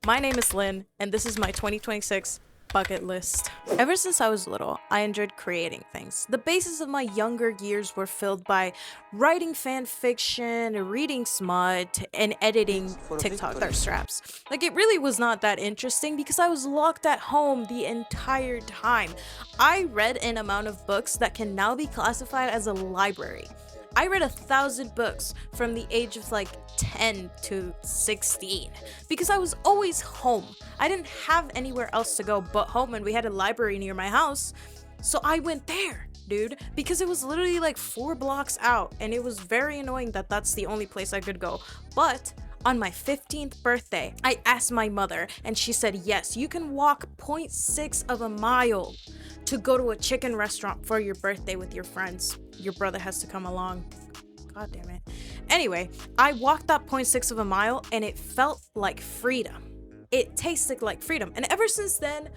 My name is Lynn, and this is my 2026 bucket list. Ever since I was little, I enjoyed creating things. The basis of my younger years were filled by writing fan fiction, reading smut, and editing TikTok thirst traps. Like, it really was not that interesting because I was locked at home the entire time. I read an amount of books that can now be classified as a library. I read 1,000 books from the age of like 10 to 16 because I was always home. I didn't have anywhere else to go but home, and we had a library near my house. So I went there, dude, because it was literally like 4 blocks out, and it was very annoying that that's the only place I could go. But on my 15th birthday, I asked my mother, and she said, yes, you can walk 0.6 of a mile to go to a chicken restaurant for your birthday with your friends. Your brother has to come along. God damn it. Anyway, I walked that 0.6 of a mile, and it felt like freedom. It tasted like freedom. And ever since then,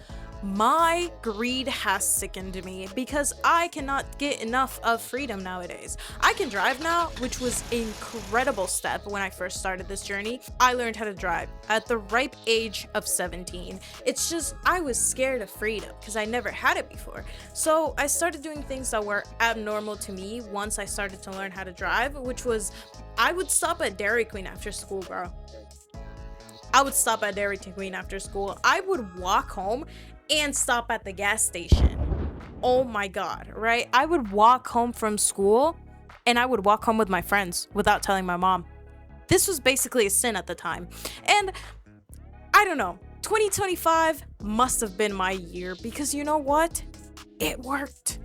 my greed has sickened me because I cannot get enough of freedom nowadays. I can drive now, which was an incredible step when I first started this journey. I learned how to drive at the ripe age of 17. It's just, I was scared of freedom because I never had it before. So I started doing things that were abnormal to me once I started to learn how to drive, which was, I would stop at Dairy Queen after school, bro. I would stop at Dairy Queen after school. I would walk home and stop at the gas station. Oh my God, right? I would walk home from school, and I would walk home with my friends without telling my mom. This was basically a sin at the time. And I don't know, 2025 must have been my year because you know what? It worked.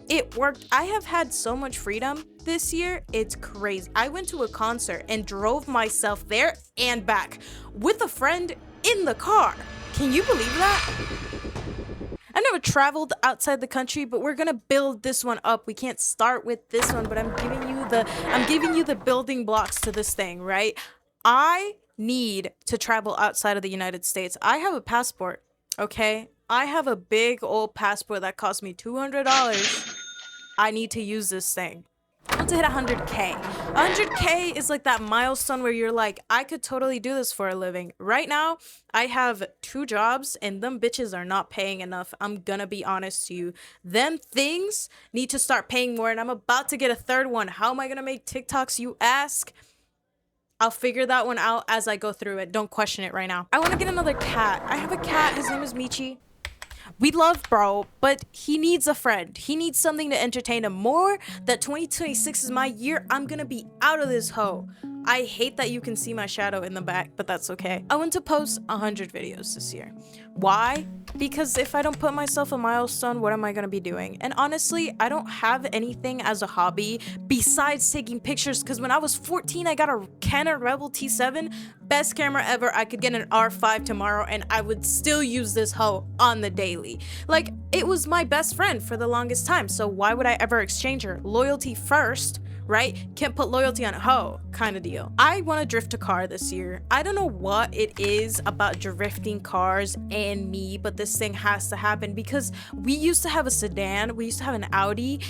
It worked. I have had so much freedom this year. It's crazy. I went to a concert and drove myself there and back with a friend in the car. Can you believe that? I've never traveled outside the country, but we're gonna build this one up. We can't start with this one, but I'm giving you the building blocks to this thing, right? I need to travel outside of the United States. I have a passport, okay? I have a big old passport that cost me $200. I need to use this thing. I want to hit 100K. 100K is like that milestone where you're like, I could totally do this for a living. Right now, I have 2 jobs and them bitches are not paying enough. I'm gonna be honest to you. Them things need to start paying more, and I'm about to get a 3rd one. How am I gonna make TikToks, you ask? I'll figure that one out as I go through it. Don't question it right now. I want to get another cat. I have a cat. His name is Michi. We love bro, but he needs a friend. He needs something to entertain him more. That 2026 is my year. I'm gonna be out of this hoe. I hate that you can see my shadow in the back, but that's okay. I want to post 100 videos this year. Why? Because if I don't put myself a milestone, what am I gonna be doing? And honestly, I don't have anything as a hobby besides taking pictures, because when I was 14, I got a Canon Rebel T7, best camera ever. I could get an R5 tomorrow and I would still use this hoe on the daily. Like, it was my best friend for the longest time, so why would I ever exchange her? Loyalty first, right? Can't put loyalty on a hoe kind of deal. I want to drift a car this year. I don't know what it is about drifting cars and me, but this thing has to happen because we used to have a sedan. We used to have an Audi,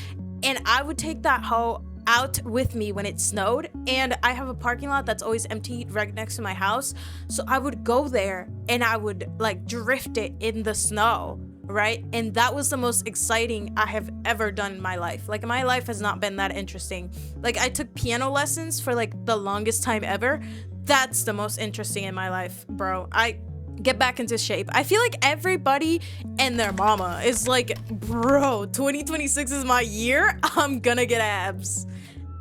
and I would take that hoe out with me when it snowed, and I have a parking lot that's always empty right next to my house, so I would go there and I would like drift it in the snow, right? And that was the most exciting I have ever done in my life. Like, my life has not been that interesting. Like, I took piano lessons for like the longest time ever. That's the most interesting in my life, bro. I get back into shape. I feel like everybody and their mama is like, bro, 2026 is my year. I'm gonna get abs.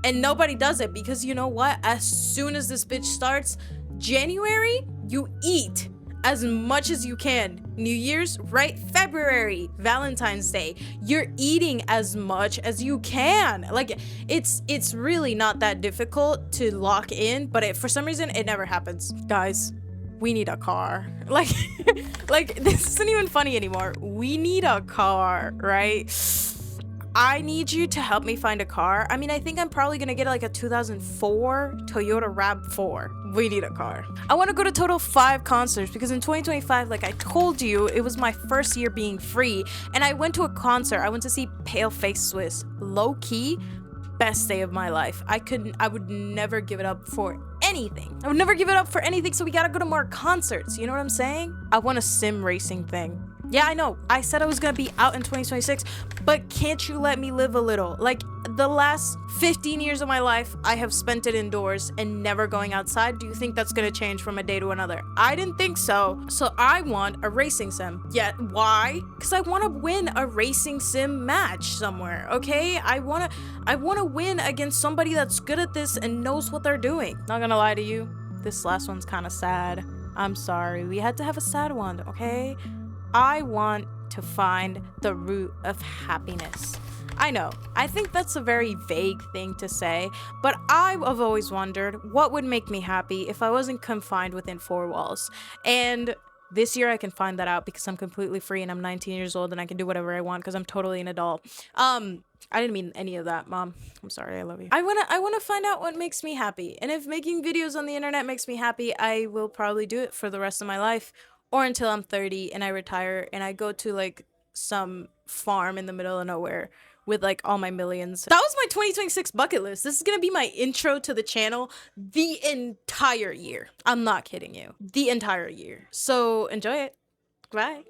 And nobody does it because you know what? As soon as this bitch starts, January, you eat as much as you can. New Year's, right? February, Valentine's Day, you're eating as much as you can. Like, it's really not that difficult to lock in, but for some reason, it never happens. Guys, we need a car. Like, like, this isn't even funny anymore. We need a car, right? I need you to help me find a car. I mean, I think I'm probably gonna get like a 2004 Toyota RAV4. We need a car. I want to go to total 5 concerts because in 2025, like I told you, it was my first year being free, and I went to a concert. I went to see Paleface Swiss. Low key, best day of my life. I would never give it up for anything. I would never give it up for anything, so we gotta go to more concerts. You know what I'm saying? I want a sim racing thing. Yeah, I know. I said I was gonna be out in 2026, but can't you let me live a little? Like, the last 15 years of my life, I have spent it indoors and never going outside. Do you think that's gonna change from a day to another? I didn't think so. So I want a racing sim. Yet, why? Because I want to win a racing sim match somewhere, okay? I wanna win against somebody that's good at this and knows what they're doing. Not gonna lie to you, this last one's kind of sad. I'm sorry, we had to have a sad one, okay? I want to find the root of happiness. I know, I think that's a very vague thing to say, but I've always wondered what would make me happy if I wasn't confined within four walls. And this year I can find that out because I'm completely free and I'm 19 years old and I can do whatever I want because I'm totally an adult. I didn't mean any of that, Mom. I'm sorry, I love you. I wanna find out what makes me happy. And if making videos on the internet makes me happy, I will probably do it for the rest of my life. Or until I'm 30 and I retire and I go to like some farm in the middle of nowhere with like all my millions. That was my 2026 bucket list. This is gonna be my intro to the channel the entire year. I'm not kidding you. The entire year. So enjoy it. Bye.